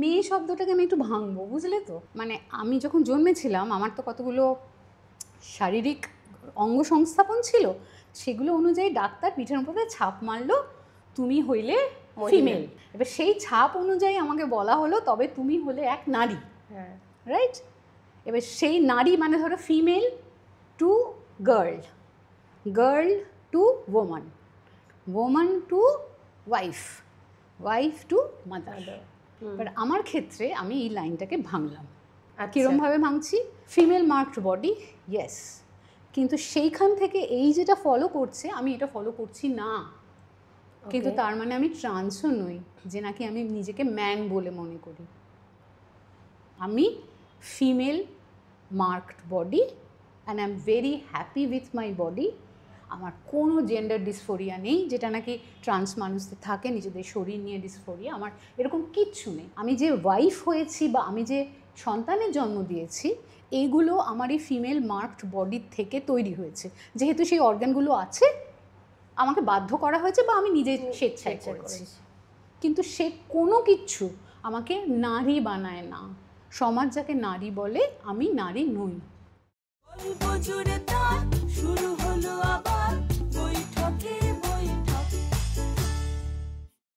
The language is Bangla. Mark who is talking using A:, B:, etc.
A: মেয়ে শব্দটাকে আমি একটু ভাঙবো, বুঝলে তো? মানে আমি যখন জন্মেছিলাম আমার তো কতগুলো শারীরিক অঙ্গ সংস্থাপন ছিল, সেগুলো অনুযায়ী ডাক্তার পিঠের উপরে ছাপ মারলো, তুমি হইলে ফিমেল। এবার সেই ছাপ অনুযায়ী আমাকে বলা হলো তবে তুমি হলে এক নারী, রাইট? এবার সেই নারী মানে ধরো female to girl, girl to woman, woman to wife, wife to mother. But আমার ক্ষেত্রে আমি এই লাইনটাকে ভাঙলাম। কীরমভাবে ভাঙছি? ফিমেল মার্কড বডি, ইয়েস, কিন্তু সেইখান থেকে এই যেটা ফলো করছে আমি এটা ফলো করছি না। কিন্তু তার মানে আমি ট্রান্সও নই যে নাকি আমি নিজেকে ম্যান বলে মনে করি। আমি female marked body and I am very happy with my body. আমার কোনো জেন্ডার ডিসফোরিয়া নেই, যেটা নাকি ট্রান্স মানুষদের থাকে, নিজেদের শরীর নিয়ে ডিসফোরিয়া। আমার এরকম কিচ্ছু নেই। আমি যে ওয়াইফ হয়েছি বা আমি যে সন্তানের জন্ম দিয়েছি, এইগুলো আমার এই ফিমেল মার্কড বডির থেকে তৈরি হয়েছে। যেহেতু সেই অর্গানগুলো আছে, আমাকে বাধ্য করা হয়েছে বা আমি নিজে স্বেচ্ছায় করেছি। কিন্তু সে কোনো কিচ্ছু আমাকে নারী বানায় না। সমাজ যাকে নারী বলে, আমি নারী নই।